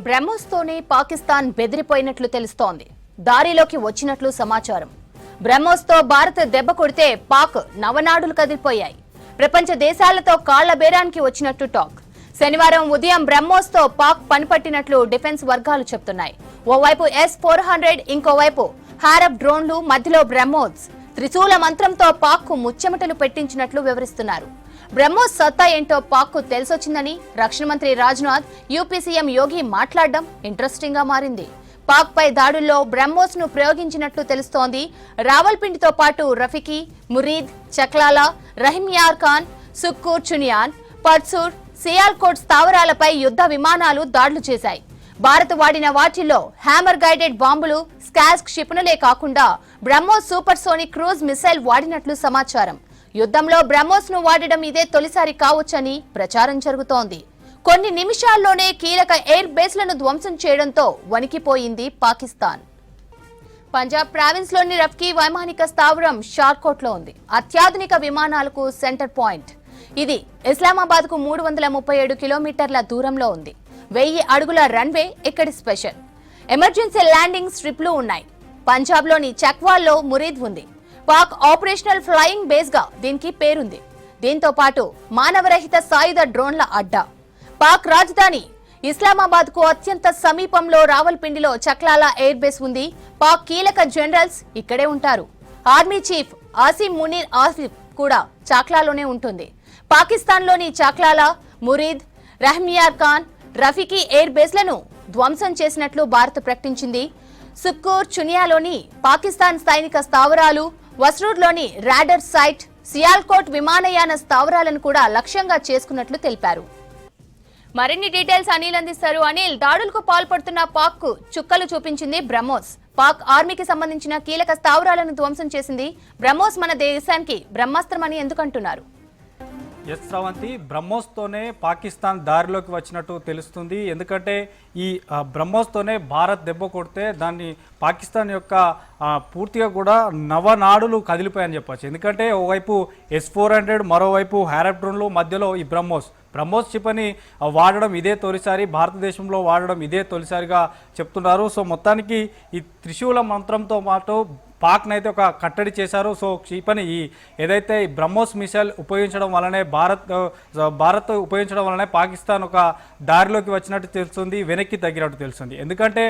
బ్రహ్మోస్తోనే పాకిస్తాన్ బెదిరిపోయినట్లు తెలుస్తోంది. దారిలోకి వచ్చినట్లు సమాచారం. బ్రహ్మోస్తో భారత్ దెబ్బ కొడితే పాక్ నవనాడులు కదిలిపోయాయి. ప్రపంచ దేశాలతో కాళ్ల బేరానికి వచ్చినట్టు టాక్. శనివారం ఉదయం బ్రహ్మోస్తో పాక్ పనిపట్టినట్లు డిఫెన్స్ వర్గాలు చెప్తున్నాయి. ఓవైపు S-400, ఇంకోవైపు హారప్ డ్రోన్లు, మధ్యలో బ్రహ్మోస్. త్రిశూల మంత్రంతో పాక్ కు ముచ్చెమటలు పెట్టించినట్లు వివరిస్తున్నారు. బ్రహ్మోస్ సత్తా ఏంటో పాక్ కు తెలిసొచ్చిందని రక్షణ మంత్రి రాజ్నాథ్, యూపీ సీఎం యోగి మాట్లాడడం ఇంట్రెస్టింగ్ గా మారింది. పాక్ పై దాడుల్లో బ్రహ్మోస్ ను ప్రయోగించినట్లు తెలుస్తోంది. రావల్పిండితో పాటు రఫీకి, మురీద్, చక్లాలా, రహిమ్యార్ ఖాన్, సుక్కూర్ చునియాన్, పర్సూర్, సియాల్కోట్ స్థావరాలపై యుద్ధ విమానాలు దాడులు చేశాయి. భారత్ వాడిన వాటిల్లో హ్యామర్ గైడెడ్ బాంబులు, స్కాల్స్ క్షిపణులే కాకుండా BrahMos super sonic cruise missile వాడినట్లు సమాచారం. యుద్ధంలో బ్రహ్మోస్ ను వాడడం ఇదే తొలిసారి కావచ్చని ప్రచారం జరుగుతోంది. కొన్ని నిమిషాల్లోనే కీలక ఎయిర్ బేస్లను ధ్వంసం చేయడంతో వణికిపోయింది పాకిస్తాన్. పంజాబ్ ప్రావిన్స్ లోని రఫ్కీ వైమానిక స్థావరం షార్కోట్ లో ఉంది. అత్యాధునిక విమానాలకు సెంటర్ పాయింట్. ఇది ఇస్లామాబాద్ కు 337 కిలోమీటర్ల దూరంలో ఉంది. 1000 అడుగుల రన్వే ఇక్కడి స్పెషల్. ఎమర్జెన్సీ ల్యాండింగ్ స్ట్రిప్లు ఉన్నాయి. పంజాబ్ లోని చక్వాల్లో మురీద్ ఉంది. పాక్ ఆపరేషనల్ ఫ్లయింగ్ బేస్ గా దీనికి పేరుంది. దీంతో పాటు మానవరహిత సాయుధ డ్రోన్ల అడ్డా. పాక్ రాజధాని ఇస్లామాబాద్ కు అత్యంత సమీపంలో రావల్పిండిలో చక్లాలా ఎయిర్ బేస్ ఉంది. పాక్ కీలక జనరల్స్ ఇక్కడే ఉంటారు. ఆర్మీ చీఫ్ ఆసిమ్ మునీర్ ఆసిఫ్ కూడా చాక్లాలోనే ఉంటుంది. పాకిస్తాన్ లోని చాక్లాలా, మురీద్, రహిమ్యార్ ఖాన్, రఫీకి ఎయిర్ బేస్లను ధ్వంసం చేసినట్లు భారత్ ప్రకటించింది. సుక్కూర్ చునియాలోని పాకిస్తాన్ సైనిక స్థావరాలు, వస్రూర్లోని రాడర్ సైట్, సియాల్కోట్ విమానయాన స్థావరాలను కూడా లక్ష్యంగా చేసుకున్నట్లు తెలిపారు. మరిన్ని డీటెయిల్స్ అనిల్ అందిస్తారు. అనిల్, దాడులకు పాల్పడుతున్న పాక్ కు చుక్కలు చూపించింది బ్రహ్మోస్. పాక్ ఆర్మీకి సంబంధించిన కీలక స్థావరాలను ధ్వంసం చేసింది. బ్రహ్మోస్ మన దేశానికి బ్రహ్మాస్త్రం అని ఎందుకంటున్నారు? ఎస్ శ్రవంతి, బ్రహ్మోస్తోనే పాకిస్తాన్ దారిలోకి వచ్చినట్టు తెలుస్తుంది. ఎందుకంటే ఈ బ్రహ్మోస్తోనే భారత్ దెబ్బ కొడితే దాన్ని పాకిస్తాన్ యొక్క పూర్తిగా కూడా నవనాడులు కదిలిపోయాయని చెప్పచ్చు. ఎందుకంటే ఓవైపు S-400, మరోవైపు హారప్ డ్రోన్లు, మధ్యలో ఈ బ్రహ్మోస్ క్షిపణి వాడడం ఇదే తొలిసారి, భారతదేశంలో వాడడం ఇదే తొలిసారిగా చెప్తున్నారు. సో మొత్తానికి ఈ త్రిశూల మంత్రంతో పాటు పాక్నైతే ఒక కట్టడి చేశారు. సో క్షిపణి ఏదైతే ఈ బ్రహ్మోస్ మిసైల్ ఉపయోగించడం వల్లనే భారత్ ఉపయోగించడం వల్లనే పాకిస్తాన్ ఒక దారిలోకి వచ్చినట్టు తెలుస్తుంది, వెనక్కి తగ్గినట్టు తెలుస్తుంది. ఎందుకంటే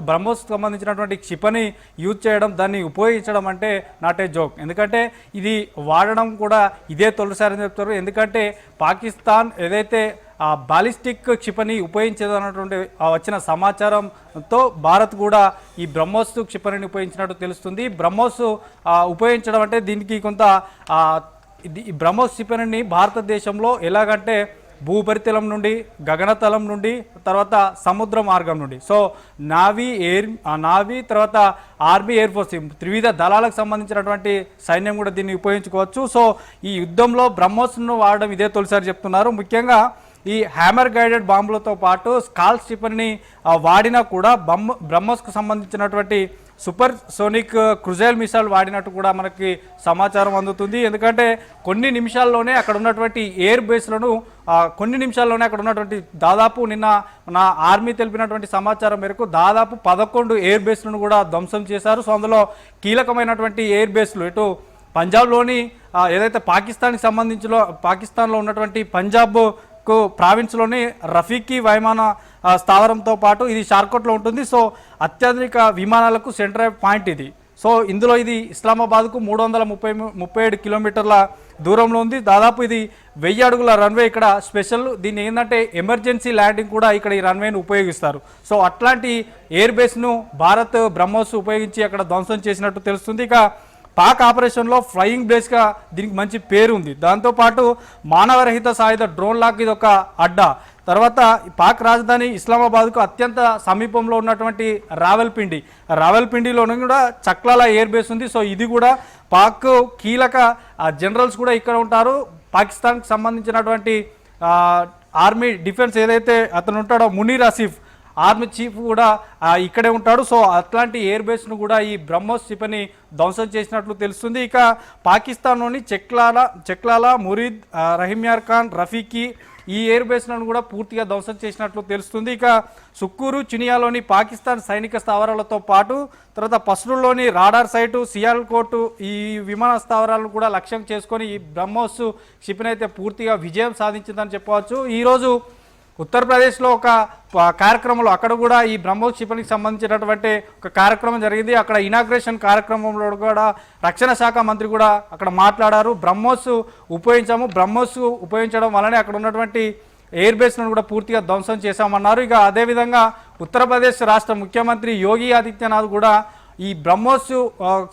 బ్రహ్మోస్ సంబంధించినటువంటి క్షిపణి యూజ్ చేయడం, దాన్ని ఉపయోగించడం అంటే నాట్ ఏ జోక్. ఎందుకంటే ఇది వాడడం కూడా ఇదే తొలిసారి అని చెప్తారు. ఎందుకంటే పాకిస్తాన్ ఏదైతే బాలిస్టిక్ క్షిపణి ఉపయోగించేదన్నటువంటి వచ్చిన సమాచారంతో భారత్ కూడా ఈ బ్రహ్మోస్ క్షిపణిని ఉపయోగించినట్టు తెలుస్తుంది. బ్రహ్మోస్ ఉపయోగించడం అంటే దీనికి కొంత ఈ బ్రహ్మోస్ క్షిపణిని భారతదేశంలో ఎలాగంటే భూపరితలం నుండి, గగనతలం నుండి, తర్వాత సముద్ర మార్గం నుండి, సో నావీ తర్వాత ఆర్మీ, ఎయిర్ ఫోర్స్, త్రివిధ దళాలకు సంబంధించినటువంటి సైన్యం కూడా దీన్ని ఉపయోగించుకోవచ్చు. సో ఈ యుద్ధంలో బ్రహ్మోస్ను వాడడం ఇదే తొలిసారి చెప్తున్నారు. ముఖ్యంగా ఈ హ్యామర్ గైడెడ్ బాంబులతో పాటు స్కాల్ క్షిపణిని వాడినా కూడా బ్రహ్మోస్కు సంబంధించినటువంటి సూపర్ సోనిక్ క్రూజైల్ మిసైల్ వాడినట్టు కూడా మనకి సమాచారం అందుతుంది. ఎందుకంటే కొన్ని నిమిషాల్లోనే అక్కడ ఉన్నటువంటి ఎయిర్ బేస్లను దాదాపు నిన్న నా ఆర్మీ తెలిపినటువంటి సమాచారం మేరకు దాదాపు 11 ఎయిర్ బేస్లను కూడా ధ్వంసం చేశారు. సో అందులో కీలకమైనటువంటి ఎయిర్ బేస్లు ఇటు పంజాబ్లోని ఏదైతే పాకిస్తాన్లో ఉన్నటువంటి పంజాబ్ ప్రావిన్స్లోని రఫీకి వైమాన స్థావరంతో పాటు ఇది షార్కోట్లో ఉంటుంది. సో అత్యాధునిక విమానాలకు సెంటర్ పాయింట్ ఇది. సో ఇందులో ఇది ఇస్లామాబాద్కు 337 కిలోమీటర్ల దూరంలో ఉంది. దాదాపు ఇది 1000 అడుగుల రన్వే ఇక్కడ స్పెషల్. దీన్ని ఏంటంటే ఎమర్జెన్సీ ల్యాండింగ్ కూడా ఇక్కడ ఈ రన్వేను ఉపయోగిస్తారు. సో అట్లాంటి ఎయిర్ బేస్ను భారత్ బ్రహ్మోస్ ఉపయోగించి అక్కడ ధ్వంసం చేసినట్టు తెలుస్తుంది. ఇక పాక్ ఆపరేషన్లో ఫ్లయింగ్ బేస్గా దీనికి మంచి పేరు ఉంది. దాంతోపాటు మానవరహిత సాయుధ డ్రోన్లకు ఇది ఒక అడ్డా. తర్వాత పాక్ రాజధాని ఇస్లామాబాద్కు అత్యంత సమీపంలో ఉన్నటువంటి రావల్పిండిలోనూ కూడా చక్లాలా ఎయిర్ బేస్ ఉంది. సో ఇది కూడా పాక్ కీలక జనరల్స్ కూడా ఇక్కడ ఉంటారు. పాకిస్తాన్కి సంబంధించినటువంటి ఆర్మీ డిఫెన్స్ ఏదైతే అతను ఉంటాడో మునీర్ ఆసిఫ్, ఆర్మీ చీఫ్ కూడా ఇక్కడే ఉంటాడు. సో అట్లాంటి ఎయిర్ బేస్ను కూడా ఈ బ్రహ్మోస్ క్షిపణి ధ్వంసం చేసినట్లు తెలుస్తుంది. ఇక పాకిస్తాన్లోని చెక్లాలా, మురీద్, రహీమ్యార్ ఖాన్, రఫీకి ఈ ఎయిర్ బేస్లను కూడా పూర్తిగా ధ్వంసం చేసినట్లు తెలుస్తుంది. ఇక సుక్కూరు, చినియాలోని పాకిస్తాన్ సైనిక స్థావరాలతో పాటు తర్వాత పస్రుల్లోని రాడార్ సైటు, సియాల్కోట్ ఈ విమాన స్థావరాలను కూడా లక్ష్యం చేసుకొని ఈ బ్రహ్మోస్ క్షిపణి అయితే పూర్తిగా విజయం సాధించిందని చెప్పవచ్చు. ఈరోజు ఉత్తరప్రదేశ్లో ఒక కార్యక్రమంలో అక్కడ కూడా ఈ బ్రహ్మోస్ క్షిపణికి సంబంధించినటువంటి ఒక కార్యక్రమం జరిగింది. అక్కడ ఇనాగ్రేషన్ కార్యక్రమంలో కూడా రక్షణ శాఖ మంత్రి కూడా అక్కడ మాట్లాడారు. బ్రహ్మోస్ ఉపయోగించడం వల్లనే అక్కడ ఉన్నటువంటి ఎయిర్ బేస్లను కూడా పూర్తిగా ధ్వంసం చేశామన్నారు. ఇక అదేవిధంగా ఉత్తరప్రదేశ్ రాష్ట్ర ముఖ్యమంత్రి యోగి ఆదిత్యనాథ్ కూడా ఈ బ్రహ్మోస్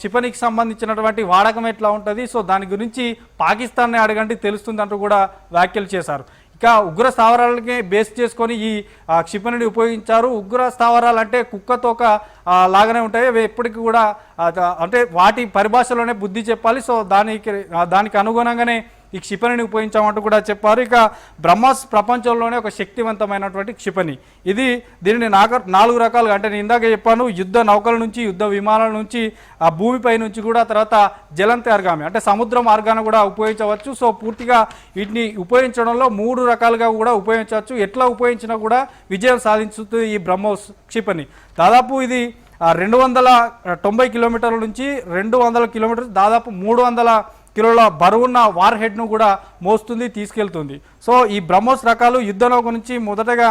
క్షిపణికి సంబంధించినటువంటి వాడకం ఎట్లా ఉంటుంది, సో దాని గురించి పాకిస్తాన్ని అడగండి తెలుస్తుందంటూ కూడా వ్యాఖ్యలు చేశారు. ఇక ఉగ్ర స్థావరాలకి బేస్ చేసుకొని ఈ క్షిపణిని ఉపయోగించారు. ఉగ్ర స్థావరాలు అంటే కుక్కతోక లాగానే ఉంటాయి, అవి ఎప్పటికీ కూడా అంటే వాటి పరిభాషలోనే బుద్ధి చెప్పాలి. సో దానికి అనుగుణంగానే ఈ క్షిపణిని ఉపయోగించామంటూ కూడా చెప్పారు. ఇక బ్రహ్మోస్ ప్రపంచంలోనే ఒక శక్తివంతమైనటువంటి క్షిపణి దీనిని 4 రకాలుగా అంటే నేను ఇందాక చెప్పాను, యుద్ధ నౌకల నుంచి, యుద్ధ విమానాల నుంచి, ఆ భూమిపై నుంచి కూడా, తర్వాత జలంతర్గామి అంటే సముద్ర మార్గాన్ని కూడా ఉపయోగించవచ్చు. సో పూర్తిగా వీటిని ఉపయోగించడంలో 3 రకాలుగా కూడా ఉపయోగించవచ్చు. ఎట్లా ఉపయోగించినా కూడా విజయం సాధించుతుంది ఈ బ్రహ్మోస్ క్షిపణి. దాదాపు ఇది 290 కిలోమీటర్ల నుంచి 200 కిలోమీటర్లు, దాదాపు 300 కిలోల బరువున్న వార్ హెడ్ను కూడా మోస్తుంది, తీసుకెళ్తుంది. సో ఈ బ్రహ్మోస్ రకాలు యుద్ధ నౌక నుంచి మొదటగా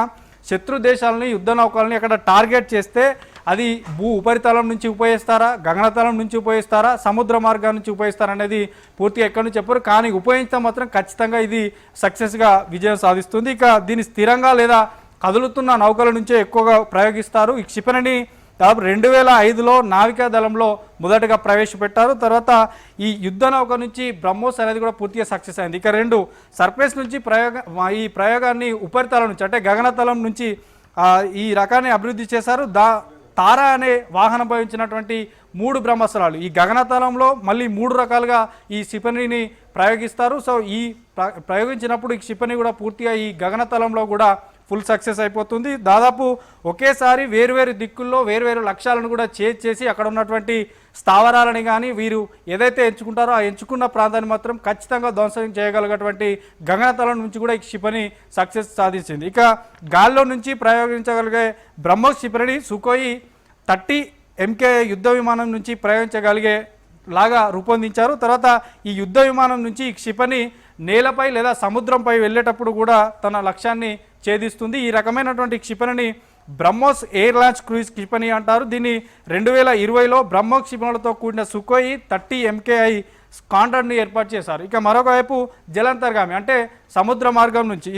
శత్రు దేశాలని, యుద్ధ నౌకల్ని అక్కడ టార్గెట్ చేస్తే అది భూ ఉపరితలం నుంచి ఉపయోగిస్తారా, గగనతలం నుంచి ఉపయోగిస్తారా, సముద్ర మార్గం నుంచి ఉపయోగిస్తారా అనేది పూర్తిగా ఎక్కడి నుంచి చెప్పారు. కానీ ఉపయోగిస్తే మాత్రం ఖచ్చితంగా ఇది సక్సెస్గా విజయం సాధిస్తుంది. ఇక దీన్ని స్థిరంగా లేదా కదులుతున్న నౌకల నుంచే ఎక్కువగా ప్రయోగిస్తారు. ఈ క్షిపణిని దాదాపు 2005లో నావికా దళంలో మొదటగా ప్రవేశపెట్టారు. తర్వాత ఈ యుద్ధ నౌక నుంచి బ్రహ్మోస్ అనేది కూడా పూర్తిగా సక్సెస్ అయింది. ఇక 2 సర్ఫేస్ నుంచి ఈ ప్రయోగాన్ని ఉపరితలం నుంచి అంటే గగనతలం నుంచి ఈ రకాన్ని అభివృద్ధి చేశారు. తారా అనే వాహనం ఉపయోగించినటువంటి 3 బ్రహ్మాస్త్రాలు ఈ గగనతలంలో మళ్ళీ 3 రకాలుగా ఈ క్షిపణిని ప్రయోగిస్తారు. సో ఈ ప్రయోగించినప్పుడు ఈ క్షిపణి కూడా పూర్తిగా ఈ గగనతలంలో కూడా ఫుల్ సక్సెస్ అయిపోతుంది. దాదాపు ఒకేసారి వేరువేరు దిక్కుల్లో వేరువేరు లక్ష్యాలను కూడా చేసి అక్కడ ఉన్నటువంటి స్థావరాలని కానీ వీరు ఏదైతే ఎంచుకుంటారో ఆ ఎంచుకున్న ప్రాంతాన్ని మాత్రం ఖచ్చితంగా ధ్వంసం చేయగలిగేటువంటి గగనతలం నుంచి కూడా ఈ క్షిపణి సక్సెస్ సాధించింది. ఇక గాల్లో నుంచి ప్రయోగించగలిగే బ్రహ్మోస్ క్షిపణిని సుఖోయి 30 MK యుద్ధ విమానం నుంచి ప్రయోగించగలిగే లాగా రూపొందించారు. తర్వాత ఈ యుద్ధ విమానం నుంచి ఈ క్షిపణి నేలపై లేదా సముద్రంపై వెళ్ళేటప్పుడు కూడా తన లక్ష్యాన్ని ఛేదిస్తుంది. ఈ రకమైనటువంటి క్షిపణిని బ్రహ్మోస్ ఎయిర్ లాంచ్ క్రూయిజ్ క్షిపణి అంటారు. దీన్ని 2020లో బ్రహ్మోస్ క్షిపణులతో కూడిన సుఖోయి 30 MKI కాంట్రాక్ట్ని ఏర్పాటు చేశారు. ఇక మరొక వైపు జలంతర్గామి అంటే సముద్ర మార్గం నుంచి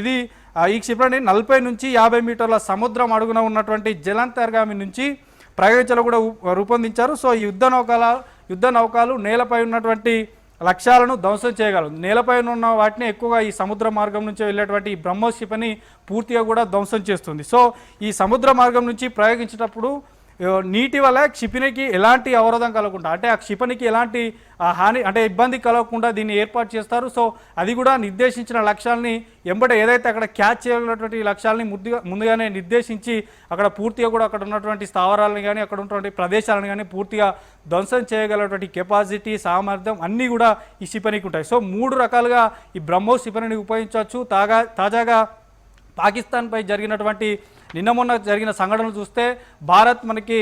ఈ క్షిపణి 40 నుంచి 50 మీటర్ల సముద్రం అడుగున ఉన్నటువంటి జలంతర్గామి నుంచి ప్రయోగించలు కూడా రూపొందించారు. సో ఈ యుద్ధ నౌకలు నేలపై ఉన్నటువంటి లక్ష్యాలను ధ్వంసం చేయగలరు. నేలపై ఉన్న వాటిని ఎక్కువగా ఈ సముద్ర మార్గం నుంచి వెళ్ళేటువంటి ఈ బ్రహ్మోస్ క్షిపణి పూర్తిగా కూడా ధ్వంసం చేస్తుంది. సో ఈ సముద్ర మార్గం నుంచి ప్రయోగించేటప్పుడు నీటి వల్ల క్షిపణికి ఎలాంటి అవరోధం కలగకుండా అంటే ఆ క్షిపణికి ఎలాంటి హాని అంటే ఇబ్బంది కలగకుండా దీన్ని ఏర్పాటు చేస్తారు. సో అది కూడా నిర్దేశించిన లక్ష్యాలని ఏదైతే అక్కడ క్యాచ్ చేయాలన్నటువంటి లక్ష్యాలని ముందుగానే నిర్దేశించి అక్కడ పూర్తిగా కూడా అక్కడ ఉన్నటువంటి స్థావరాలను కానీ అక్కడ ఉన్నటువంటి ప్రదేశాలను కానీ పూర్తిగా ధ్వంసం చేయగలటువంటి కెపాసిటీ, సామర్థ్యం అన్నీ కూడా ఈ క్షిపణికి ఉంటాయి. సో 3 రకాలుగా ఈ బ్రహ్మోస్ క్షిపణిని ఉపయోగించవచ్చు. తాజాగా పాకిస్తాన్పై జరిగినటువంటి మొన్న జరిగిన సంఘటనలు చూస్తే భారత్ మనకి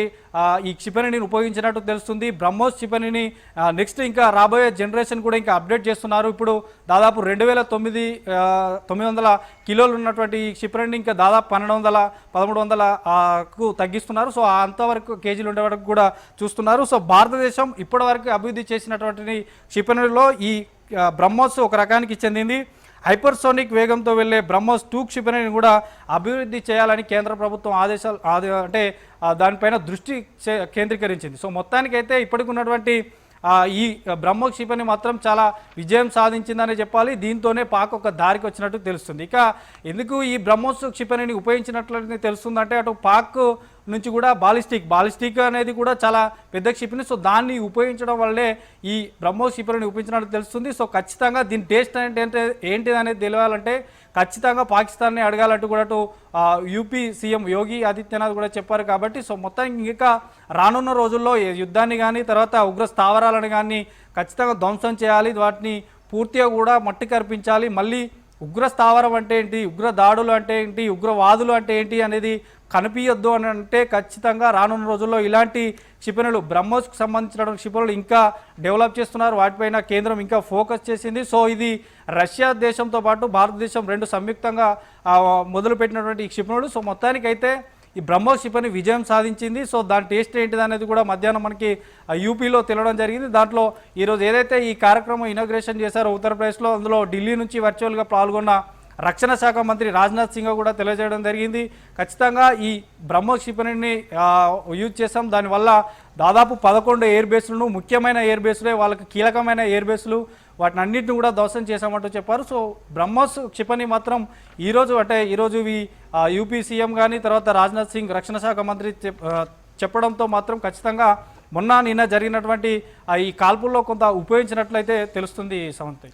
ఈ క్షిపణిని ఉపయోగించినట్టు తెలుస్తుంది. బ్రహ్మోస్ క్షిపణిని నెక్స్ట్ ఇంకా రాబోయే జనరేషన్ కూడా ఇంకా అప్డేట్ చేస్తున్నారు. ఇప్పుడు దాదాపు 2900 కిలోలు ఉన్నటువంటి ఈ క్షిపణిని ఇంకా దాదాపు 1300కు తగ్గిస్తున్నారు. సో అంతవరకు కేజీలు ఉండే వరకు కూడా చూస్తున్నారు. సో భారతదేశం ఇప్పటివరకు అభివృద్ధి చేసినటువంటి క్షిపణిలో ఈ బ్రహ్మోస్ ఒక రకానికి చెందింది. హైపర్సోనిక్ వేగంతో వెళ్లే బ్రహ్మోస్ 2 క్షిపణిని కూడా అభివృద్ధి చేయాలని కేంద్ర ప్రభుత్వం అంటే దానిపైన దృష్టి కేంద్రీకరించింది. సో మొత్తానికైతే ఇప్పటికి ఉన్నటువంటి ఈ బ్రహ్మోస్ క్షిపణి మాత్రం చాలా విజయం సాధించిందని చెప్పాలి. దీంతోనే పాక్ ఒక దారికి వచ్చినట్టు తెలుస్తుంది. ఇక ఎందుకు ఈ బ్రహ్మోస్ క్షిపణిని ఉపయోగించినట్లని తెలుస్తుందంటే అటు పాక్ నుంచి కూడా బాలిస్టిక్ అనేది కూడా చాలా పెద్ద క్షిపణి. సో దాన్ని ఉపయోగించడం వల్లే ఈ బ్రహ్మోస్ క్షిపణిని ఉపయోగించినట్టు తెలుస్తుంది. సో ఖచ్చితంగా దీని టేస్ట్ ఏంటిది అనేది తెలియాలంటే ఖచ్చితంగా పాకిస్తాన్ని అడగాలంటూ కూడా యూపీ సీఎం యోగి ఆదిత్యనాథ్ కూడా చెప్పారు. కాబట్టి సో మొత్తం ఇంకా రానున్న రోజుల్లో యుద్ధాన్ని కానీ తర్వాత ఉగ్ర స్థావరాలను కానీ ఖచ్చితంగా ధ్వంసం చేయాలి, వాటిని పూర్తిగా కూడా మట్టి కర్పించాలి. మళ్ళీ ఉగ్ర స్థావరం అంటే ఏంటి, ఉగ్ర దాడులు అంటే ఏంటి, ఉగ్రవాదులు అంటే ఏంటి అనేది కనిపించొద్దు అని అంటే ఖచ్చితంగా రానున్న రోజుల్లో ఇలాంటి క్షిపణులు బ్రహ్మోస్కు సంబంధించిన క్షిపణులు ఇంకా డెవలప్ చేస్తున్నారు. వాటిపైన కేంద్రం ఇంకా ఫోకస్ చేసింది. సో ఇది రష్యా దేశంతో పాటు భారతదేశం రెండు సంయుక్తంగా మొదలుపెట్టినటువంటి ఈ క్షిపణులు. సో మొత్తానికైతే ఈ బ్రహ్మోస్ క్షిపణి విజయం సాధించింది. సో దాని టేస్ట్ ఏంటిది అనేది కూడా మధ్యాహ్నం మనకి యూపీలో తెలియడం జరిగింది. దాంట్లో ఈరోజు ఏదైతే ఈ కార్యక్రమం ఇనాగ్రేషన్ చేశారో ఉత్తరప్రదేశ్లో, అందులో ఢిల్లీ నుంచి వర్చువల్గా పాల్గొన్న రక్షణ శాఖ మంత్రి రాజ్నాథ్ సింగ్ కూడా తెలియజేయడం జరిగింది. ఖచ్చితంగా ఈ బ్రహ్మోస్ క్షిపణిని యూజ్ చేసాం, దానివల్ల దాదాపు 11 ఎయిర్ బేస్లను, ముఖ్యమైన ఎయిర్ బేస్లే, వాళ్ళకి కీలకమైన ఎయిర్ బేస్లు, వాటిని అన్నింటిని కూడా ధ్వంసం చేశామంటూ చెప్పారు. సో బ్రహ్మోస్ క్షిపణి మాత్రం ఈరోజు యూపీ సీఎం కానీ తర్వాత రాజ్నాథ్ సింగ్ రక్షణ శాఖ మంత్రి చెప్పడంతో మాత్రం ఖచ్చితంగా నిన్న జరిగినటువంటి ఈ కాల్పుల్లో కొంత ఉపయోగించినట్లయితే తెలుస్తుంది. Savanthi.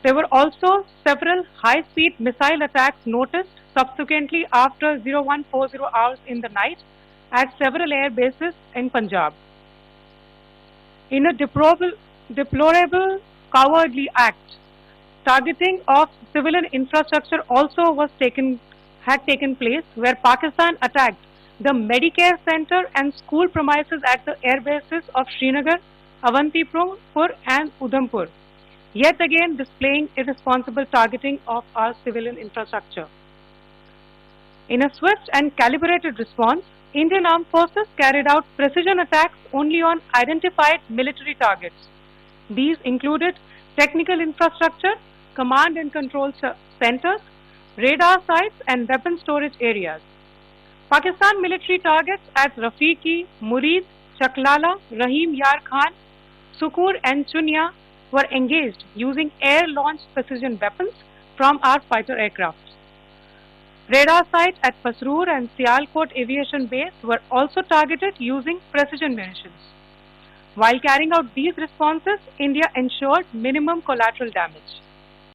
There were also several high-speed missile attacks noticed subsequently after 0140 hours in the night at several air bases in Punjab. In a deplorable cowardly act, targeting of civilian infrastructure also had taken place, where Pakistan attacked the Medicare center and school premises at the air bases of Srinagar, Avantipur and Udhampur, yet again displaying irresponsible targeting of our civilian infrastructure. In a swift and calibrated response, Indian Armed Forces carried out precision attacks only on identified military targets. These included technical infrastructure, command and control centers, radar sites and weapon storage areas. Pakistan military targets at Rafiqi, Murid, Chaklala, Rahim Yar Khan, Sukur and Chunya were engaged using air-launched precision weapons from our fighter aircraft. Radar sites at Pasroor and Sialkot Aviation Base were also targeted using precision munitions. While carrying out these responses, India ensured minimum collateral damage.